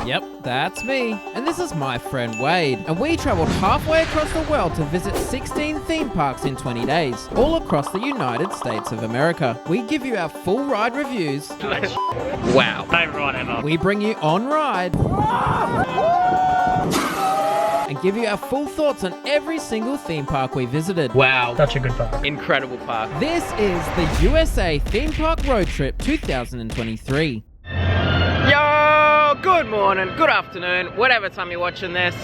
Yep, that's me. And this is my friend Wade. And we travelled halfway across the world to visit 16 theme parks in 20 days, all across the United States of America. We give you our full ride reviews. Wow. Favourite ride ever. We bring you on ride. And give you our full thoughts on every single theme park we visited. Wow. Such a good park. Incredible park. This is the USA Theme Park Road Trip 2023. Yo, good morning, good afternoon, whatever time you're watching this.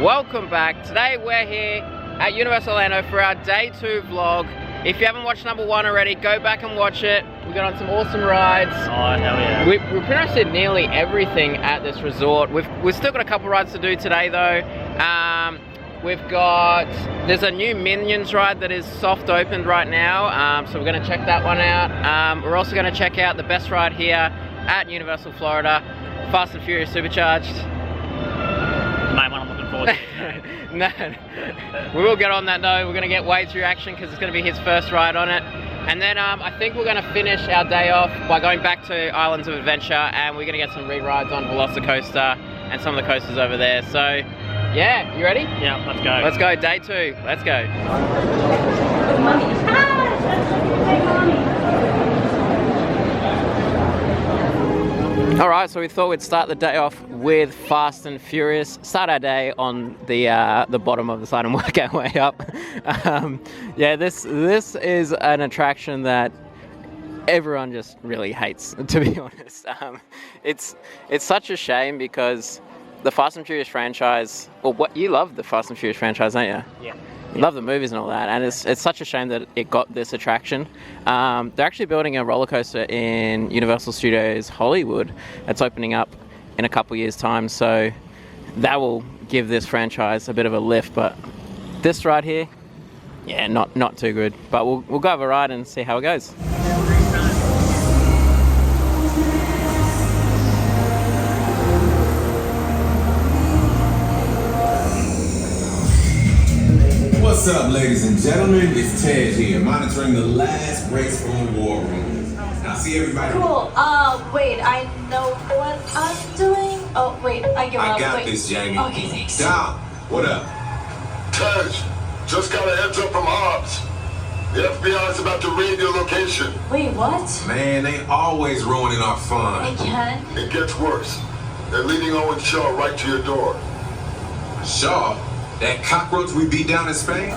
Welcome back. Today we're here at Universal Orlando for our day 2 vlog. If you haven't watched number 1 already, go back and watch it. We got on some awesome rides. Oh, hell yeah. We pretty much did nearly everything at this resort. We've still got a couple rides to do today though. There's a new Minions ride that is soft opened right now, so we're going to check that one out. We're also going to check out the best ride here at Universal Florida, Fast and Furious Supercharged. The main one I'm looking forward to. No, we will get on that though. We're going to get Wade's reaction because it's going to be his first ride on it. And then I think we're going to finish our day off by going back to Islands of Adventure, and we're going to get some re-rides on Velocicoaster and some of the coasters over there. So yeah, you ready? Yeah, let's go. Let's go, day 2. Let's go. All right, so we thought we'd start the day off with Fast and Furious. Start our day on the bottom of the slide and work our way up. Yeah, this is an attraction that everyone just really hates, to be honest. It's such a shame because the Fast and Furious franchise, or what you love the Fast and Furious franchise, don't you? Yeah. You love the movies and all that, and it's such a shame that it got this attraction. They're actually building a roller coaster in Universal Studios Hollywood that's opening up in a couple years' time, so that will give this franchise a bit of a lift. But this ride here, yeah, not too good. But we'll go have a ride and see how it goes. What's up, ladies and gentlemen? It's Ted here, monitoring the last race from War Room. Now, see everybody. Cool. Wait, I know what I'm doing. Oh, wait, I give up. I got wait. this, Jamie. Okay, thanks. Dom, what up? Tej, just got a heads up from Hobbs. The FBI is about to raid your location. Wait, what? Man, they always ruining our fun. Again? It gets worse. They're leading Owen Shaw right to your door. Shaw? That cockroach we beat down in Spain?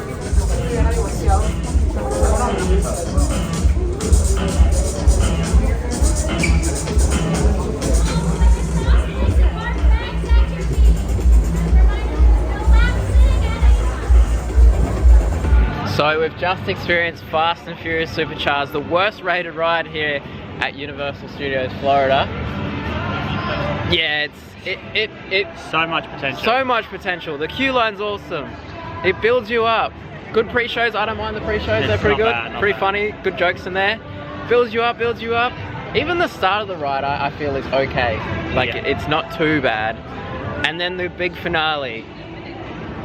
So we've just experienced Fast and Furious Supercharged, the worst rated ride here at Universal Studios Florida. Yeah, it's So much potential. so much potential. The queue line's awesome. It builds you up. Good pre-shows. I don't mind the pre-shows. They're pretty good. Pretty funny. Good jokes in there. Builds you up, builds you up. Even the start of the ride, I feel is okay. Like, Yeah. it's not too bad. And then the big finale.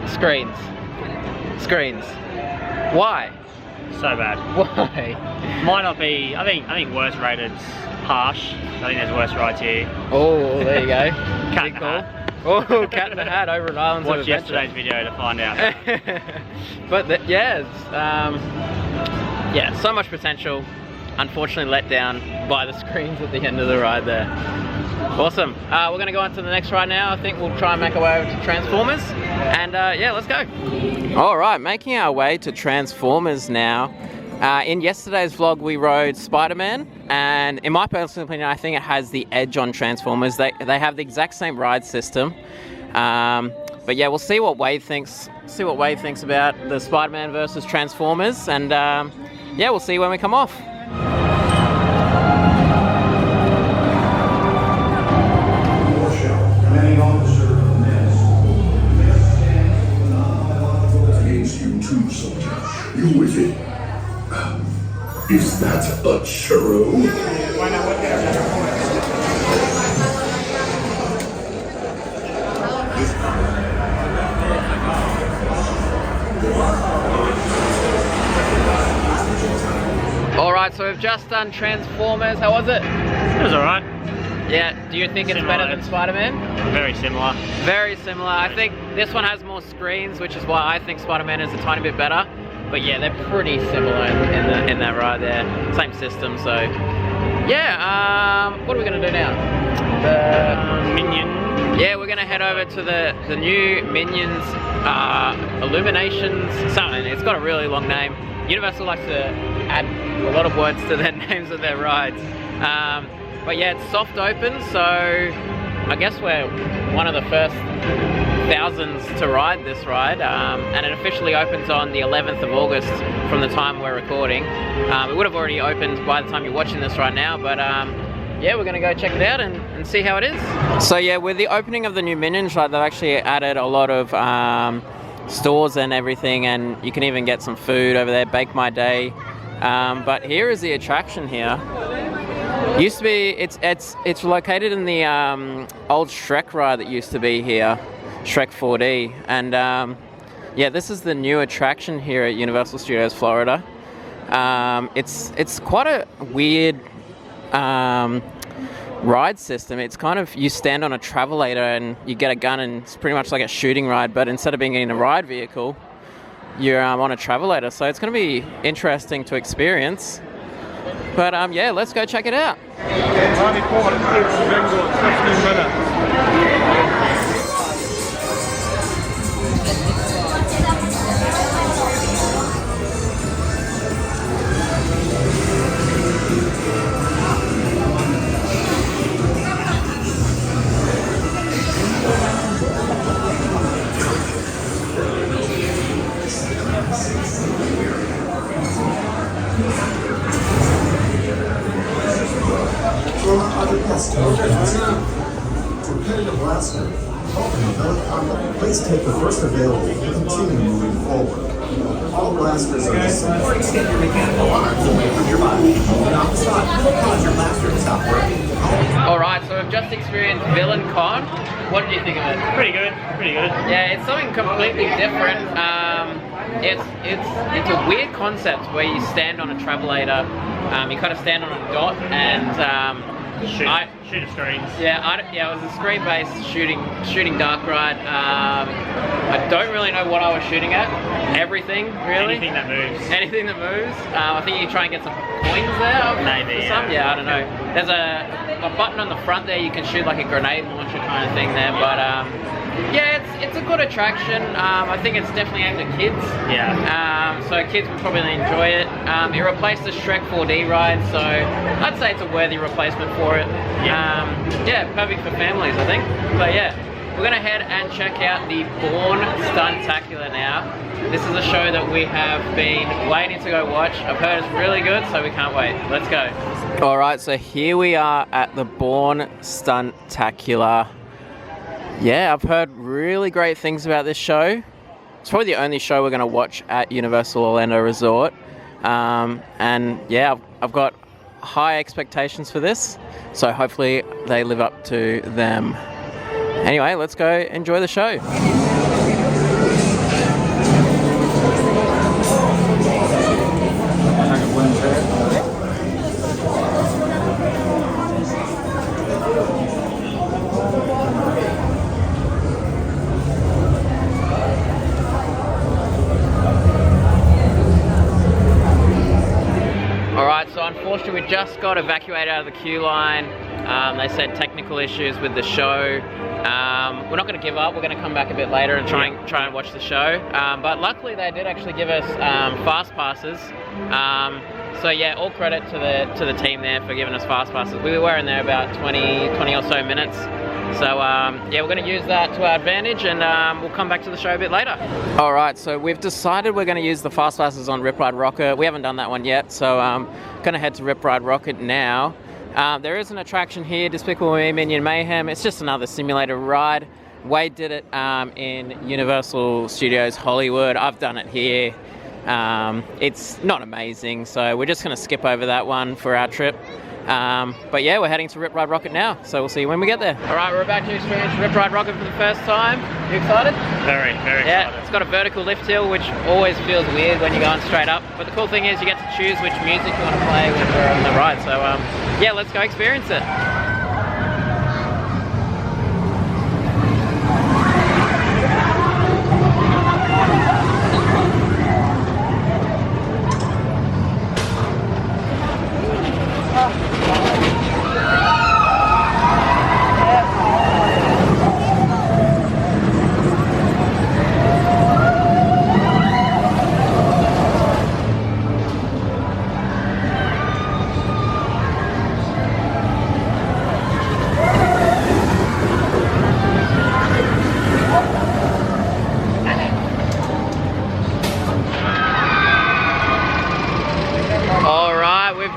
Screens. Why? So bad. Why? Might not be. I think worst rated's harsh. I think there's worse rides here. Oh, there you go. Cat in Big the call. Hat. Oh, Cat in the Hat over at Islands of Watch Adventure. yesterday's video to find out. But yeah, yeah, so much potential. Unfortunately let down by the screens at the end of the ride there. Awesome. We're going to go on to the next ride now. I think we'll try and make our way over to Transformers. And yeah, let's go. All right, making our way to Transformers now. In yesterday's vlog, we rode Spider-Man, and in my personal opinion, I think it has the edge on Transformers. They have the exact same ride system. But yeah, we'll see what Wade thinks. See what Wade thinks about the Spider-Man versus Transformers, and yeah, we'll see when we come off. Against you too, soldier. You with it? Is that a churro? All right, so we've just done Transformers. How was it? It was alright. Yeah, do you think it's Similar. better than Spider-Man? Very similar. Very similar. I think this one has more screens, which is why I think Spider-Man is a tiny bit better. But yeah, they're pretty similar in that ride there. Same system, so yeah. What are we gonna do now? Minion. Yeah, we're gonna head over to the new Minions Illuminations something. It's got a really long name. Universal likes to add a lot of words to their names of their rides. But yeah, it's soft open, so I guess we're one of the first thousands to ride this ride, and it officially opens on the 11th of August from the time we're recording. It would have already opened by the time you're watching this right now, but yeah, we're gonna go check it out and see how it is. So yeah, with the opening of the new Minions ride, they've actually added a lot of stores and everything, and you can even get some food over there, Bake My Day. But here is the attraction here. Used to be, it's located in the old Shrek ride that used to be here, Shrek 4D, and yeah, this is the new attraction here at Universal Studios Florida. It's quite a weird ride system. It's kind of, you stand on a travelator and you get a gun, and it's pretty much like a shooting ride, but instead of being in a ride vehicle, you're on a travelator. So it's going to be interesting to experience. But yeah, let's go check it out. Competitive blaster. Please take the first available and continue moving forward. All blasters are the same. Or extend your mechanical arms away from your body. Moving off the spot will cause your blaster to stop working. Alright, so we've just experienced Villain Con. What did you think of it? Pretty good. Pretty good. Yeah, it's something completely different. It's a weird concept where you stand on a travelator. You kind of stand on a dot and Shoot screens. Yeah, it was a screen-based shooting dark ride. I don't really know what I was shooting at. Everything, really. Anything that moves. Anything that moves. I think you try and get some coins there. Maybe, some. Yeah, I don't know. There's a button on the front there. You can shoot like a grenade launcher kind of thing there. But yeah, it's a good attraction. I think it's definitely aimed at kids. Yeah. So kids would probably enjoy it. It replaced the Shrek 4D ride, so I'd say it's a worthy replacement for it. Yeah, perfect for families, I think. So yeah, we're gonna head and check out the Bourne Stuntacular now. This is a show that we have been waiting to go watch. I've heard it's really good, so we can't wait. Let's go. All right, so here we are at the Bourne Stuntacular. Yeah, I've heard really great things about this show. It's probably the only show we're going to watch at Universal Orlando Resort. And yeah, I've got high expectations for this, so hopefully they live up to them. Anyway, let's go enjoy the show. Unfortunately, we just got evacuated out of the queue line. They said technical issues with the show. We're not going to give up. We're going to come back a bit later and try and watch the show. But luckily, they did actually give us fast passes. So yeah, all credit to the team there for giving us fast passes. We were in there about 20 or so minutes. So yeah, we're going to use that to our advantage, and we'll come back to the show a bit later. All right, so we've decided we're going to use the fast passes on Rip Ride Rocket. We haven't done that one yet, so going to head to Rip Ride Rocket now. There is an attraction here, Despicable Me Minion Mayhem. It's just another simulator ride. Wade did it in Universal Studios Hollywood. I've done it here. It's not amazing, so we're just going to skip over that one for our trip. But yeah, we're heading to Rip Ride Rocket now, so we'll see you when we get there. All right, we're about to experience Rip Ride Rocket for the first time. You excited? Very, very Yeah, excited. it's got a vertical lift hill, which always feels weird when you're going straight up. But the cool thing is you get to choose which music you want to play when we're on the ride. So yeah, let's go experience it.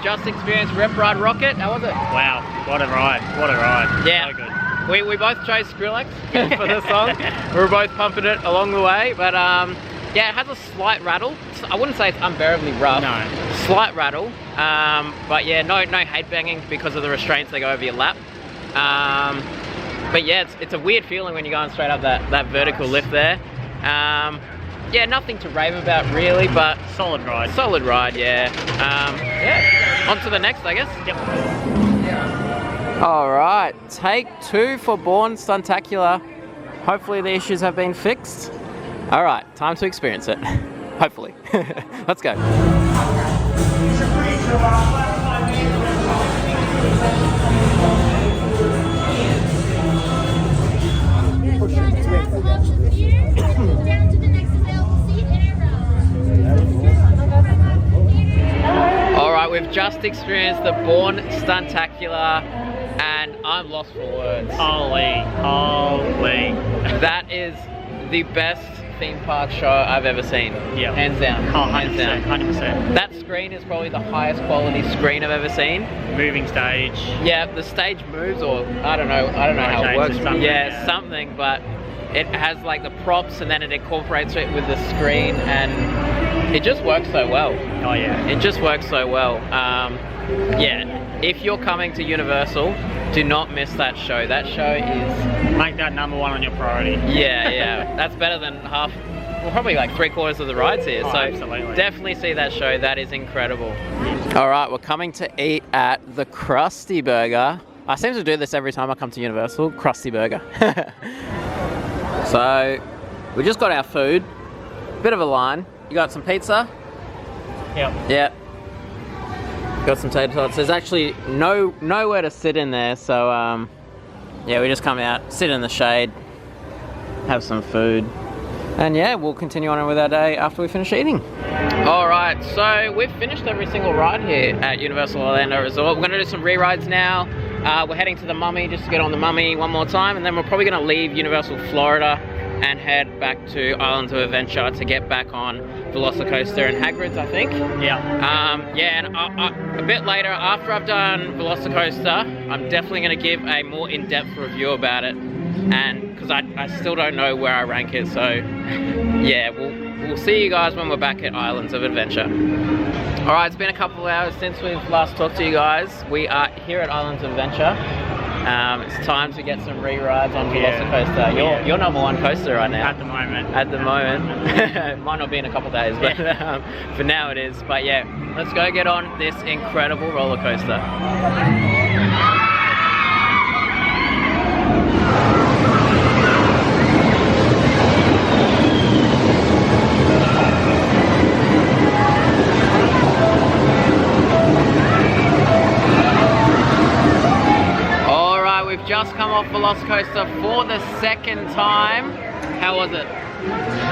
Just experienced Rip Ride Rocket. How was it? Wow, what a ride, what a ride. Yeah. So good. We both chose Skrillex for the song. We were both pumping it along the way, but yeah, it has a slight rattle. I wouldn't say it's unbearably rough. No. Slight rattle, but yeah, no hate banging because of the restraints they go over your lap. But yeah, it's a weird feeling when you're going straight up that vertical lift there. Yeah, nothing to rave about really, but Solid ride. Solid ride, yeah. Yeah, on to the next, I guess. Yep. All right, take 2 for Born Stuntacular. Hopefully the issues have been fixed. All right, time to experience it. Hopefully. Let's go. Alright, we've just experienced the Born Stuntacular and I'm lost for words. Holy, holy. That is the best theme park show I've ever seen. Yeah. Hands down. Oh, Hands 100%, down. 100%. That screen is probably the highest quality screen I've ever seen. Moving stage. Yeah, the stage moves, or I don't know how it works. Something, yeah, something, but it has like the props and then it incorporates it with the screen and it just works so well. Oh yeah. It just works so well. Yeah, if you're coming to Universal, do not miss that show. That show is... Make that #1 on your priority. Yeah. That's better than half, well, probably like 3/4 of the rides here. Oh, so absolutely. Definitely see that show. That is incredible. All right, we're coming to eat at the Krusty Burger. I seem to do this every time I come to Universal. Krusty Burger. So we just got our food. Bit of a line. You got some pizza? Yep. Yeah. Got some tater tots. There's actually nowhere to sit in there, so yeah, we just come out, sit in the shade, have some food, and yeah, we'll continue on with our day after we finish eating. Alright, so we've finished every single ride here at Universal Orlando Resort. We're going to do some re-rides now. We're heading to the Mummy just to get on the Mummy one more time, and then we're probably going to leave Universal Florida and head back to Islands of Adventure to get back on Velocicoaster and Hagrid's, I think. Yeah. Yeah, and a bit later, after I've done Velocicoaster, I'm definitely going to give a more in-depth review about it, and because I still don't know where I rank it, so yeah, we'll see you guys when we're back at Islands of Adventure. Alright, it's been a couple of hours since we've last talked to you guys. We are here at Islands of Adventure. It's time to get some re-rides on Velocicoaster. You're #1 coaster right now. At the moment. At the moment. Might not be in a couple of days, but for now it is. But yeah, let's go get on this incredible roller coaster. We've just come off Velocicoaster for the second time. How was it?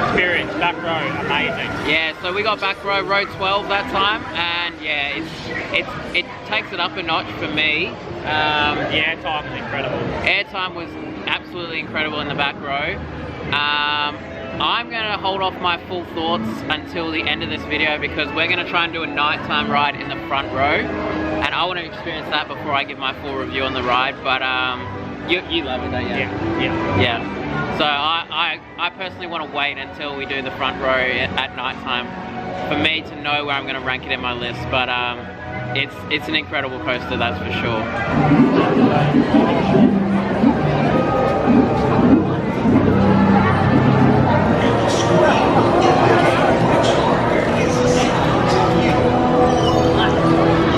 Experience, back row, amazing. Yeah, so we got back row 12 that time, and yeah, it takes it up a notch for me. The airtime was incredible. Airtime was absolutely incredible in the back row. I'm going to hold off my full thoughts until the end of this video because we're going to try and do a nighttime ride in the front row, and I want to experience that before I give my full review on the ride. But you love it, don't you? Yeah. So I personally want to wait until we do the front row at nighttime for me to know where I'm going to rank it in my list. But it's an incredible coaster, that's for sure.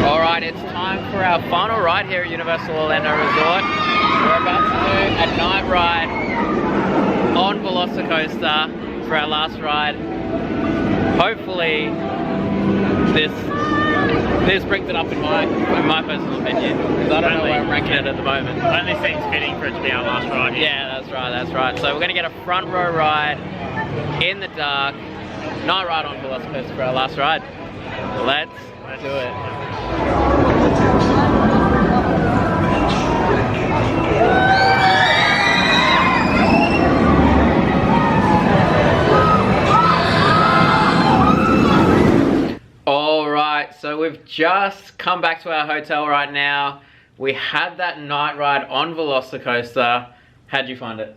Alright, it's time for our final ride here at Universal Orlando Resort. We're about to do a night ride on Velocicoaster for our last ride. Hopefully this brings it up in my personal opinion, because I don't know where I'm ranking it at the moment. Only seems fitting for it to be our last ride. Yeah, that's right. So we're gonna get a front row ride in the dark, night ride on Velocicoaster for our last ride. Let's do it. Alright, so we've just come back to our hotel right now. We had that night ride on Velocicoaster. How'd you find it?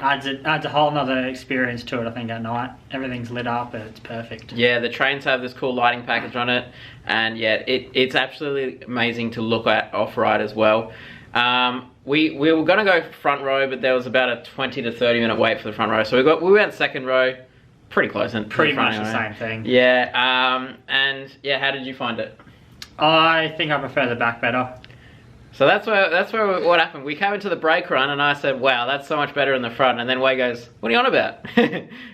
Adds a whole nother experience to it, I think, at night. Everything's lit up and it's perfect. Yeah, the trains have this cool lighting package on it, and yeah, it's absolutely amazing to look at off-ride as well. We were gonna go front row, but there was about a 20 to 30 minute wait for the front row, so we went second row, pretty close. Pretty much the same thing. Yeah, and yeah, how did you find it? I think I prefer the back better. So that's where what happened. We came into the brake run and I said, wow, that's so much better in the front. And then Way goes, what are you on about?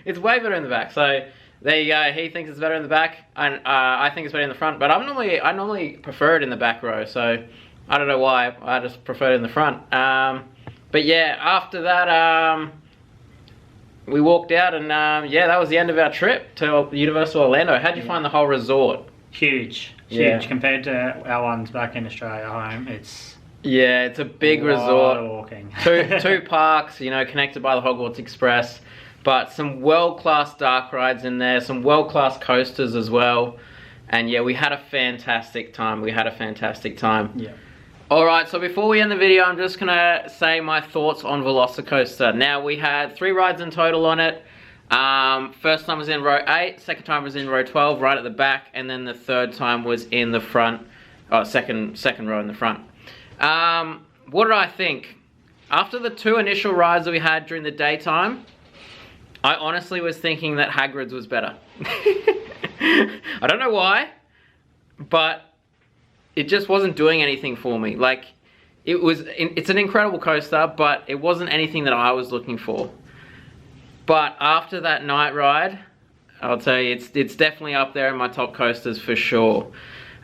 It's way better in the back. So there you go. He thinks it's better in the back, and I think it's better in the front. But I normally prefer it in the back row. So I don't know why. I just prefer it in the front. But yeah, after that, we walked out, and yeah, that was the end of our trip to Universal Orlando. How'd you find the whole resort? Huge compared to our ones back in Australia home. Yeah, it's a big resort. Walking. two parks, you know, connected by the Hogwarts Express, but some world-class dark rides in there, some world-class coasters as well, and yeah, we had a fantastic time. Yeah. All right, so before we end the video, I'm just gonna say my thoughts on Velocicoaster. Now, we had 3 rides in total on it. First time was in row 8, second time was in row 12, right at the back, and then the third time was in the front, second row in the front. What did I think? After the 2 initial rides that we had during the daytime, I honestly was thinking that Hagrid's was better. I don't know why, but it just wasn't doing anything for me. Like, it's an incredible coaster, but it wasn't anything that I was looking for. But after that night ride, I'll tell you, it's definitely up there in my top coasters for sure.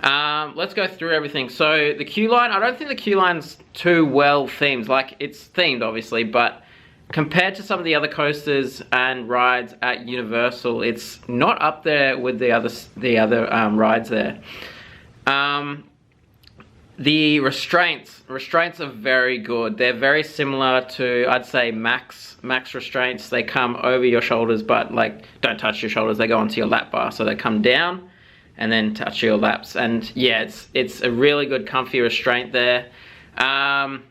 Let's go through everything. So the queue line, I don't think the queue line's too well themed. Like, it's themed obviously, but compared to some of the other coasters and rides at Universal, it's not up there with the other rides there. The restraints are very good. They're very similar to, I'd say, Max restraints. They come over your shoulders, but like, don't touch your shoulders. They go onto your lap bar, so they come down and then touch your laps. And yeah, it's a really good, comfy restraint there. And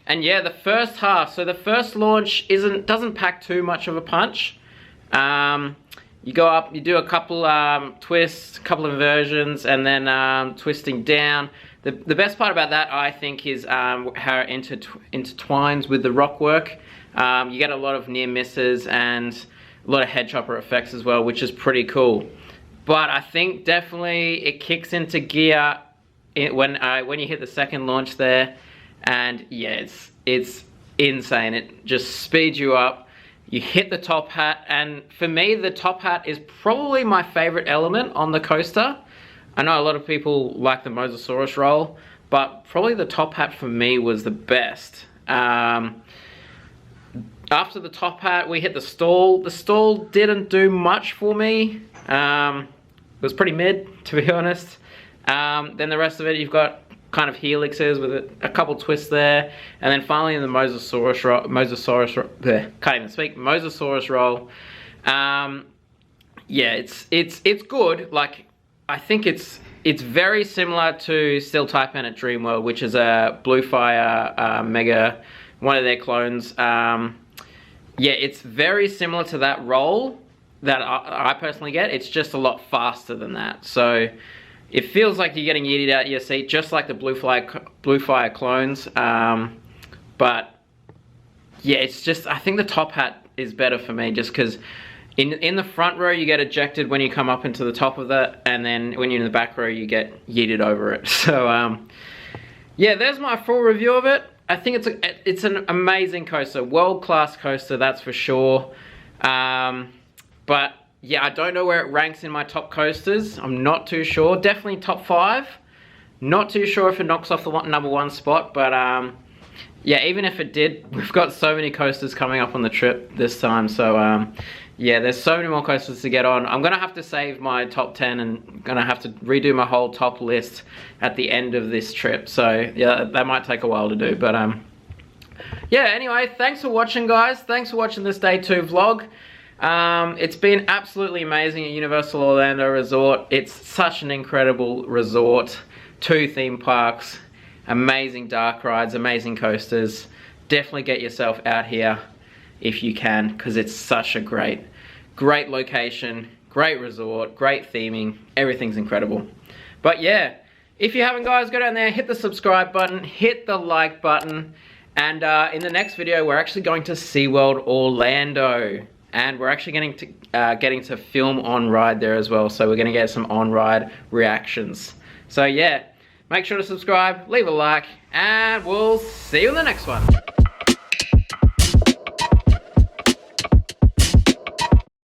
yeah, the first half. So the first launch doesn't pack too much of a punch. You go up, you do a couple twists, a couple of inversions, and then twisting down. The best part about that, I think, is how it intertwines with the rock work. You get a lot of near misses and a lot of head chopper effects as well, which is pretty cool. But I think definitely it kicks into gear when you hit the second launch there, and yeah, it's insane. It just speeds you up. You hit the top hat, and for me, the top hat is probably my favorite element on the coaster. I know a lot of people like the Mosasaurus roll, but probably the top hat for me was the best. After the top hat, we hit the stall. The stall didn't do much for me. It was pretty mid, to be honest. Then the rest of it, you've got kind of helixes with a couple twists there, and then finally in the Mosasaurus roll. Yeah, it's good. Like, I think it's very similar to Steel Taipan at Dreamworld, which is a Bluefire Mega, one of their clones. Yeah, it's very similar to that roll that I personally get. It's just a lot faster than that. So it feels like you're getting yeeted out of your seat, just like the Blue Fire clones. But yeah, it's just, I think the top hat is better for me, just because in the front row you get ejected when you come up into the top of that, and then when you're in the back row you get yeeted over it. So yeah, there's my full review of it. I think it's an amazing coaster, world-class coaster, that's for sure. But yeah, I don't know where it ranks in my top coasters. I'm not too sure. Definitely top 5. Not too sure if it knocks off the #1 spot, but yeah, even if it did, we've got so many coasters coming up on the trip this time. So yeah, there's so many more coasters to get on. I'm gonna have to save my top 10 and gonna have to redo my whole top list at the end of this trip. So yeah, that might take a while to do, but yeah, anyway, thanks for watching, guys. Thanks for watching this day 2 vlog. It's been absolutely amazing at Universal Orlando Resort. It's such an incredible resort. 2 theme parks, amazing dark rides, amazing coasters. Definitely get yourself out here if you can, because it's such a great location, great resort, great theming. Everything's incredible. But yeah, if you haven't, guys, go down there, hit the subscribe button, hit the like button, and in the next video we're actually going to SeaWorld Orlando. And we're actually getting to film on ride there as well, so we're gonna get some on ride reactions. So yeah, make sure to subscribe, leave a like, and we'll see you in the next one.